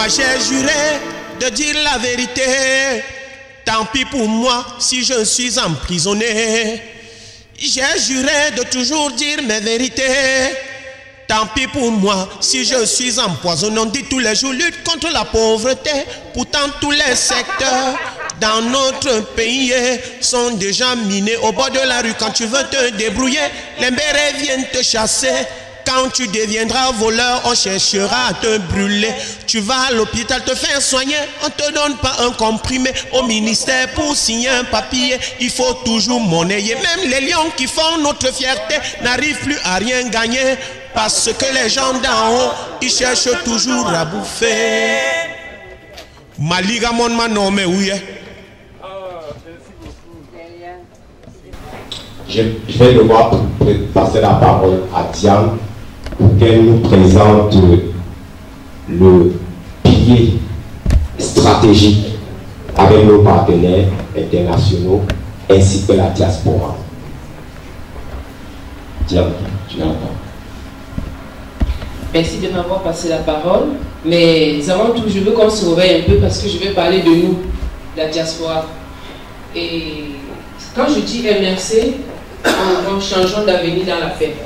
Moi j'ai juré de dire la vérité. Tant pis pour moi si je suis emprisonné. J'ai juré de toujours dire mes vérités. Tant pis pour moi si je suis empoisonné. On dit tous les jours lutte contre la pauvreté. Pourtant tous les secteurs dans notre pays sont déjà minés. Au bord de la rue, quand tu veux te débrouiller, les bérets viennent te chasser. Quand tu deviendras voleur, on cherchera à te brûler. Tu vas à l'hôpital te faire soigner, on te donne pas un comprimé. Au ministère pour signer un papier, il faut toujours monnayer. Même les lions qui font notre fierté n'arrivent plus à rien gagner. Parce que les gens d'en haut, ils cherchent toujours à bouffer. Maliga mon manome oui. Je vais devoir passer la parole à Diane pour qu'elle nous présente le pilier stratégique avec nos partenaires internationaux ainsi que la diaspora. Diane, tu l'entends. Merci de m'avoir passé la parole. Mais avant tout, je veux qu'on se réveille un peu parce que je vais parler de nous, la diaspora. Et quand je dis MRC, en changeons d'avenir dans la paix.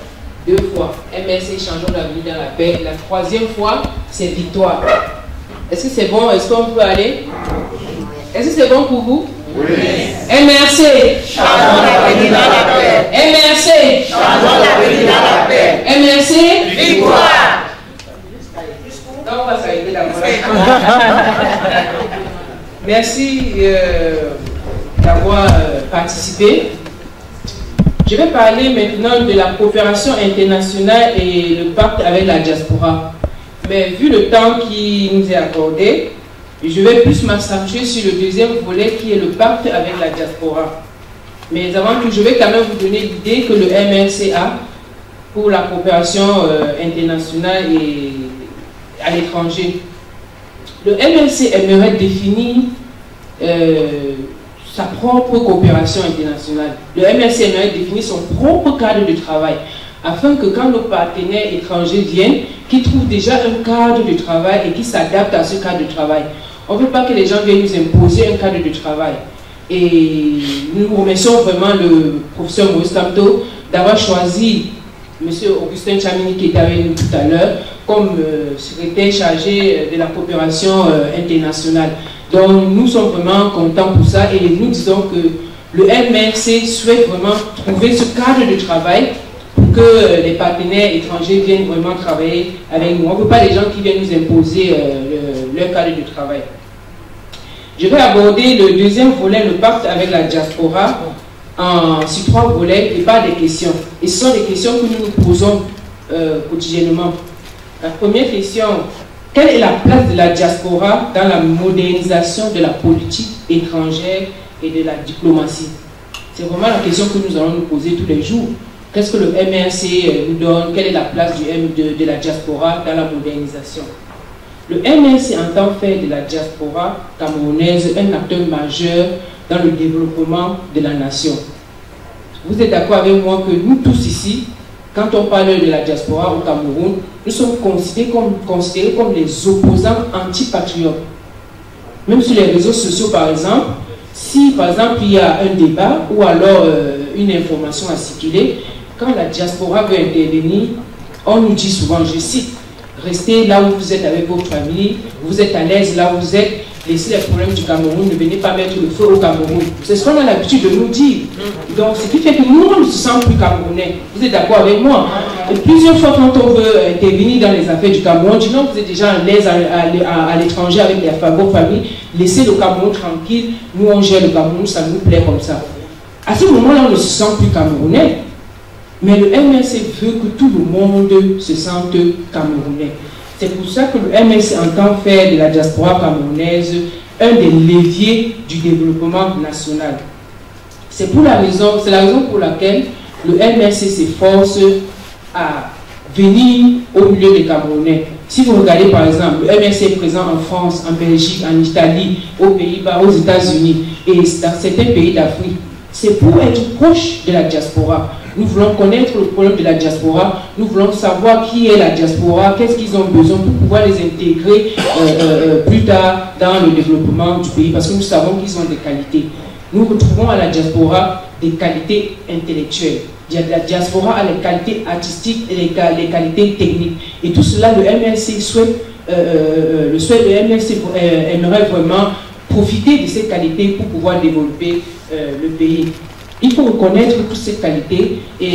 2 fois. MRC, changeons d'avenir dans la paix. La 3e fois, c'est victoire. Est-ce que c'est bon? Est-ce qu'on peut aller? Est-ce que c'est bon pour vous? Oui. MRC, changeons d'avenir dans la paix. MRC, changeons d'avenir dans la paix. MRC, victoire. Donc, on va s'arrêter là. Merci d'avoir participé. Je vais parler maintenant de la coopération internationale et le pacte avec la diaspora. Mais vu le temps qui nous est accordé, je vais plus m'accentuer sur le 2e volet qui est le pacte avec la diaspora. Mais avant tout, je vais quand même vous donner l'idée que le MRC a pour la coopération internationale et à l'étranger. Le MRC aimerait définir sa propre coopération internationale. Le MRC aimerait définir son propre cadre de travail afin que quand nos partenaires étrangers viennent, qu'ils trouvent déjà un cadre de travail et qu'ils s'adaptent à ce cadre de travail. On ne veut pas que les gens viennent nous imposer un cadre de travail. Et nous remercions vraiment le professeur Maurice Kamto d'avoir choisi M. Augustin Chamini qui était avec nous tout à l'heure comme secrétaire chargé de la coopération internationale. Donc nous sommes vraiment contents pour ça et nous disons que le MRC souhaite vraiment trouver ce cadre de travail pour que les partenaires étrangers viennent vraiment travailler avec nous. On ne veut pas les gens qui viennent nous imposer leur cadre de travail. Je vais aborder le 2e volet, le pacte avec la diaspora, sur 3 volets et pas des questions. Et ce sont des questions que nous nous posons quotidiennement. La première question: quelle est la place de la diaspora dans la modernisation de la politique étrangère et de la diplomatie? C'est vraiment la question que nous allons nous poser tous les jours. Qu'est-ce que le MRC nous donne? Quelle est la place de la diaspora dans la modernisation? Le MRC entend faire de la diaspora camerounaise un acteur majeur dans le développement de la nation. Vous êtes d'accord avec moi que nous tous ici, quand on parle de la diaspora au Cameroun, nous sommes considérés comme les opposants antipatriotes. Même sur les réseaux sociaux, par exemple, si par exemple il y a un débat ou alors une information à circuler, quand la diaspora veut intervenir, on nous dit souvent, je cite: restez là où vous êtes avec votre famille, vous êtes à l'aise là où vous êtes, laissez les problèmes du Cameroun, ne venez pas mettre le feu au Cameroun. C'est ce qu'on a l'habitude de nous dire. Donc, ce qui fait que nous, on ne se sent plus camerounais. Vous êtes d'accord avec moi? Et plusieurs fois, quand on veut intervenir dans les affaires du Cameroun, on dit non, vous êtes déjà à l'aise à l'étranger avec vos familles, laissez le Cameroun tranquille, nous on gère le Cameroun, ça nous plaît comme ça. À ce moment-là, on ne se sent plus camerounais. Mais le MRC veut que tout le monde se sente camerounais. C'est pour ça que le MRC entend faire de la diaspora camerounaise un des leviers du développement national. C'est la raison pour laquelle le MRC s'efforce à venir au milieu des Camerounais. Si vous regardez par exemple, le MRC est présent en France, en Belgique, en Italie, aux Pays-Bas, aux États-Unis et dans certains pays d'Afrique. C'est pour être proche de la diaspora. Nous voulons connaître le problème de la diaspora. Nous voulons savoir qui est la diaspora, qu'est-ce qu'ils ont besoin pour pouvoir les intégrer plus tard dans le développement du pays, parce que nous savons qu'ils ont des qualités. Nous retrouvons à la diaspora des qualités intellectuelles. La diaspora a les qualités artistiques et les qualités techniques. Et tout cela, le MLC souhaite, le MLC aimerait vraiment profiter de ces qualités pour pouvoir développer le pays. Il faut reconnaître toutes ces qualités et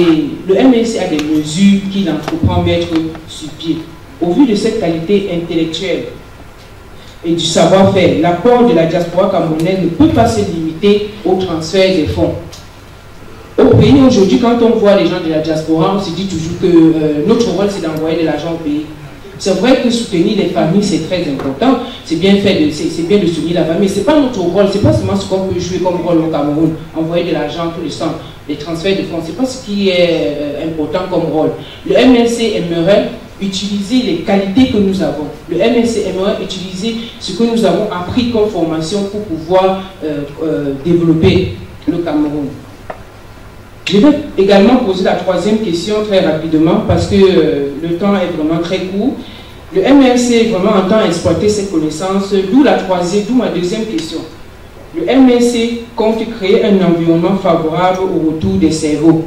le MLC a des mesures qu'il entreprend mettre sur pied. Au vu de cette qualité intellectuelle et du savoir-faire, l'apport de la diaspora camerounaise ne peut pas se limiter au transfert des fonds. Au pays aujourd'hui, quand on voit les gens de la diaspora, on se dit toujours que notre rôle c'est d'envoyer de l'argent au pays. C'est vrai que soutenir les familles c'est très important, c'est bien bien de soutenir la famille, mais ce n'est pas notre rôle, ce n'est pas seulement ce qu'on peut jouer comme rôle au Cameroun, envoyer de l'argent tous les temps, les transferts de fonds, ce n'est pas ce qui est important comme rôle. Le MLC aimerait utiliser les qualités que nous avons. Le MLC aimerait utiliser ce que nous avons appris comme formation pour pouvoir développer le Cameroun. Je vais également poser la troisième question très rapidement parce que le temps est vraiment très court. Le MLC vraiment entend exploiter ses connaissances, d'où ma deuxième question. Le MLC compte créer un environnement favorable au retour des cerveaux.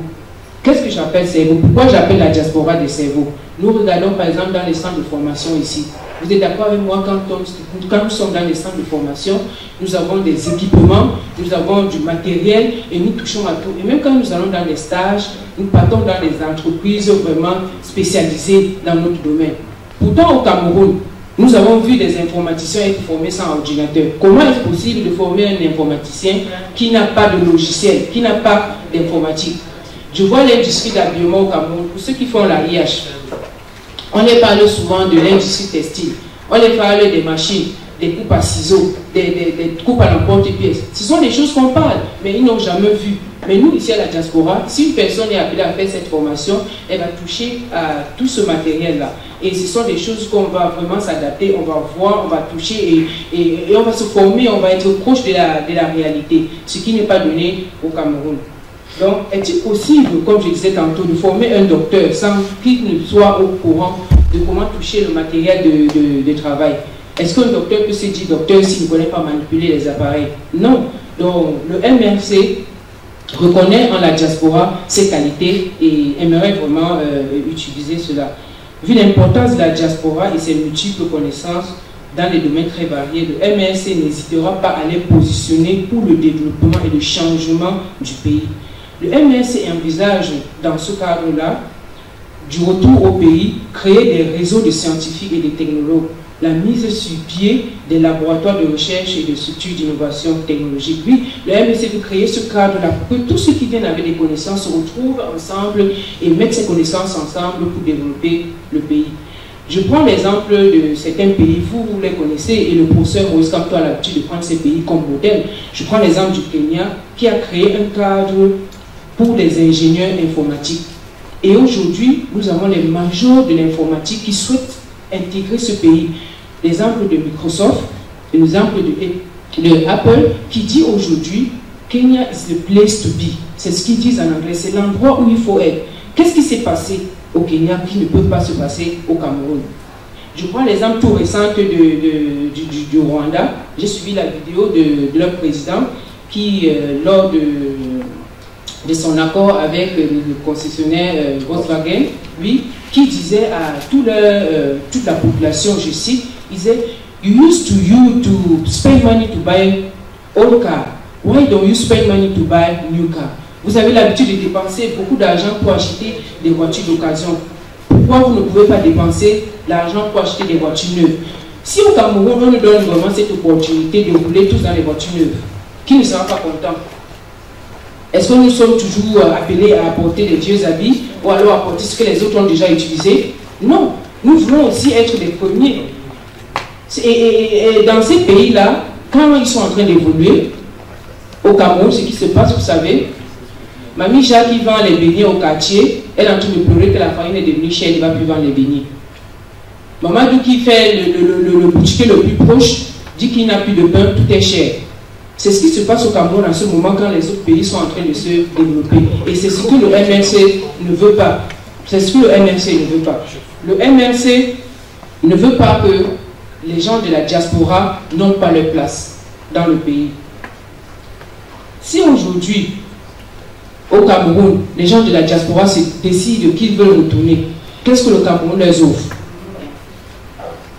Qu'est-ce que j'appelle cerveau? Pourquoi j'appelle la diaspora des cerveaux? Nous regardons par exemple dans les centres de formation ici. Vous êtes d'accord avec moi quand nous sommes dans les centres de formation, nous avons des équipements, nous avons du matériel et nous touchons à tout. Et même quand nous allons dans les stages, nous partons dans des entreprises vraiment spécialisées dans notre domaine. Pourtant au Cameroun, nous avons vu des informaticiens être formés sans ordinateur. Comment est-ce possible de former un informaticien qui n'a pas de logiciel, qui n'a pas d'informatique? Je vois l'industrie d'habillement au Cameroun, pour ceux qui font la IH. On les parle souvent de l'industrie textile, on les parle des machines, des coupes à ciseaux, des coupes à l'emporte-pièce. Ce sont des choses qu'on parle, mais ils n'ont jamais vu. Mais nous, ici à la diaspora, si une personne est appelée à faire cette formation, elle va toucher à tout ce matériel-là. Et ce sont des choses qu'on va vraiment s'adapter, on va voir, on va toucher et on va se former, on va être proche de la réalité, ce qui n'est pas donné au Cameroun. Donc, est-il possible, comme je disais tantôt, de former un docteur sans qu'il ne soit au courant de comment toucher le matériel de travail? Est-ce qu'un docteur peut se dire docteur s'il ne connaît pas manipuler les appareils? Non. Donc, le MLC reconnaît en la diaspora ses qualités et aimerait vraiment utiliser cela. Vu l'importance de la diaspora et ses multiples connaissances dans les domaines très variés, le MLC n'hésitera pas à les positionner pour le développement et le changement du pays. Le MLC envisage, dans ce cadre-là, du retour au pays, créer des réseaux de scientifiques et de technologues, la mise sur pied des laboratoires de recherche et de structures d'innovation technologique. Oui, le MLC veut créer ce cadre-là pour que tous ceux qui viennent avec des connaissances se retrouvent ensemble et mettent ces connaissances ensemble pour développer le pays. Je prends l'exemple de certains pays, vous les connaissez, et le professeur Moïse Kamto a l'habitude de prendre ces pays comme modèle. Je prends l'exemple du Kenya qui a créé un cadre pour les ingénieurs informatiques. Et aujourd'hui, nous avons les majors de l'informatique qui souhaitent intégrer ce pays. L'exemple de Microsoft, l'exemple de Apple, qui dit aujourd'hui, Kenya is the place to be. C'est ce qu'ils disent en anglais, c'est l'endroit où il faut être. Qu'est-ce qui s'est passé au Kenya qui ne peut pas se passer au Cameroun? Je prends l'exemple tout récent du Rwanda. J'ai suivi la vidéo de leur président qui, lors de son accord avec le concessionnaire Volkswagen, lui, qui disait à toute la population, je cite, il disait, you used to spend money to buy old car. Why don't you spend money to buy new car? Vous avez l'habitude de dépenser beaucoup d'argent pour acheter des voitures d'occasion. Pourquoi vous ne pouvez pas dépenser l'argent pour acheter des voitures neuves? Si au Cameroun, on nous donne vraiment cette opportunité de rouler tous dans les voitures neuves, qui ne sera pas content? Est-ce que nous sommes toujours appelés à apporter des vieux habits ou alors apporter ce que les autres ont déjà utilisé? Non, nous voulons aussi être les premiers. Et dans ces pays-là, quand ils sont en train d'évoluer, au Cameroun, ce qui se passe, vous savez, Mamie Jacques qui vend les beignets au quartier, elle est en train de pleurer que la farine est devenue chère, elle ne va plus vendre les beignets. Mamadou qui fait le boutiquier le plus proche, dit qu'il n'a plus de pain, tout est cher. C'est ce qui se passe au Cameroun en ce moment quand les autres pays sont en train de se développer. Et c'est ce que le MLC ne veut pas. C'est ce que le MLC ne veut pas. Le MLC ne veut pas que les gens de la diaspora n'ont pas leur place dans le pays. Si aujourd'hui, au Cameroun, les gens de la diaspora décident qu'ils veulent retourner, qu'est-ce que le Cameroun leur offre?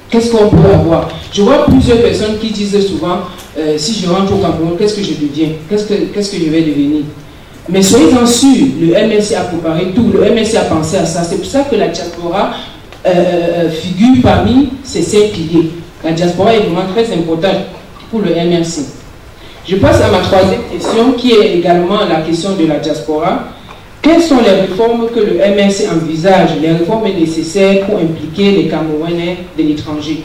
Qu'est-ce qu'on peut avoir? Je vois plusieurs personnes qui disent souvent, si je rentre au Cameroun, qu'est-ce que je deviens? Qu'est-ce que je vais devenir? Mais soyez-en sûrs, le MLC a préparé tout, le MLC a pensé à ça. C'est pour ça que la diaspora figure parmi ces 5 piliers. La diaspora est vraiment très importante pour le MLC. Je passe à ma troisième question, qui est également la question de la diaspora. Quelles sont les réformes que le MLC envisage, les réformes nécessaires pour impliquer les Camerounais de l'étranger?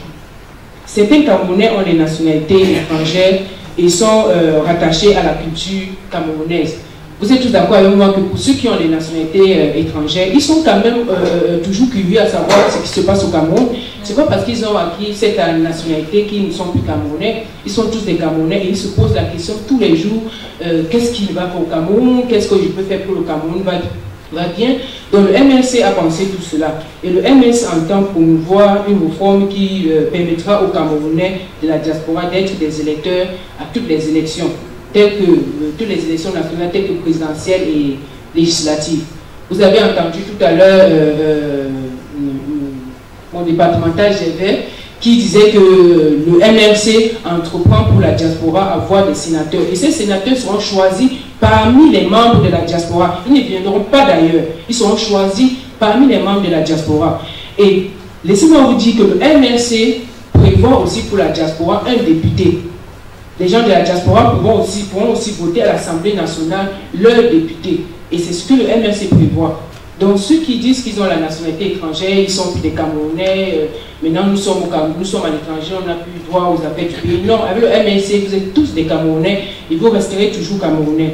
Certains Camerounais ont les nationalités étrangères et sont rattachés à la culture camerounaise. Vous êtes tous d'accord avec moi que pour ceux qui ont les nationalités étrangères, ils sont quand même toujours curieux à savoir ce qui se passe au Cameroun. C'est pas parce qu'ils ont acquis cette nationalité qu'ils ne sont plus Camerounais. Ils sont tous des Camerounais et ils se posent la question tous les jours, qu'est-ce qui va au Cameroun? Qu'est-ce que je peux faire pour le Cameroun va bien? Donc le MLC a pensé tout cela. Et le MLC entend promouvoir une réforme qui permettra aux Camerounais de la diaspora d'être des électeurs à toutes les élections, telles que toutes les élections nationales, telles que présidentielles et législatives. Vous avez entendu tout à l'heure mon départemental Gévais qui disait que le MLC entreprend pour la diaspora avoir des sénateurs. Et ces sénateurs seront choisis parmi les membres de la diaspora. Ils ne viendront pas d'ailleurs. Ils seront choisis parmi les membres de la diaspora. Et laissez-moi vous dire que le MLC prévoit aussi pour la diaspora un député. Les gens de la diaspora pourront aussi voter à l'Assemblée nationale leur député. Et c'est ce que le MLC prévoit. Donc ceux qui disent qu'ils ont la nationalité étrangère, ils sont plus des Camerounais, maintenant nous sommes à l'étranger, on n'a plus droit aux affaires du pays. Non, avec le MLC, vous êtes tous des Camerounais et vous resterez toujours Camerounais.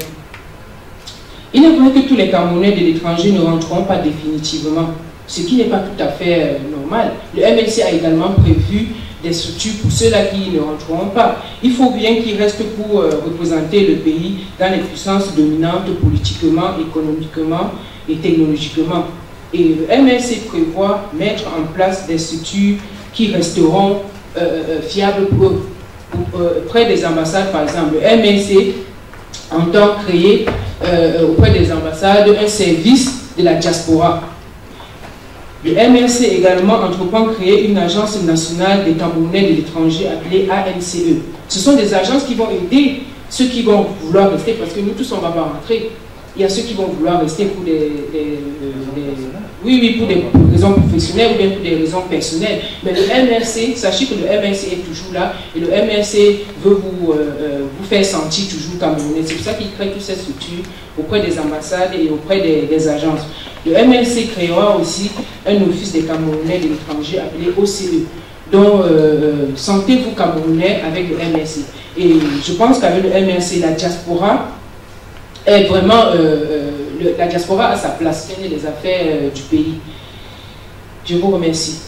Il est vrai que tous les Camerounais de l'étranger ne rentreront pas définitivement, ce qui n'est pas tout à fait normal. Le MLC a également prévu des structures pour ceux-là qui ne rentreront pas. Il faut bien qu'ils restent pour représenter le pays dans les puissances dominantes politiquement, économiquement et technologiquement. Et le MLC prévoit mettre en place des structures qui resteront fiables auprès des ambassades. Par exemple, le MLC entend créer auprès des ambassades un service de la diaspora. Le MLC également entreprend créer une agence nationale des Camerounais de l'étranger appelée ANCE. Ce sont des agences qui vont aider ceux qui vont vouloir rester, parce que nous tous on ne va pas rentrer. Il y a ceux qui vont vouloir rester pour pour des raisons professionnelles ou bien pour des raisons personnelles. Mais le MLC, sachez que le MLC est toujours là et le MLC veut vous faire sentir toujours Camerounais. C'est pour ça qu'il crée toutes ces structures auprès des ambassades et auprès des agences. Le MLC créera aussi un office des Camerounais de l'étranger appelé OCE. Donc, sentez-vous Camerounais avec le MLC. Et je pense qu'avec le MLC, la diaspora est vraiment, la diaspora a sa place dans les affaires du pays. Je vous remercie.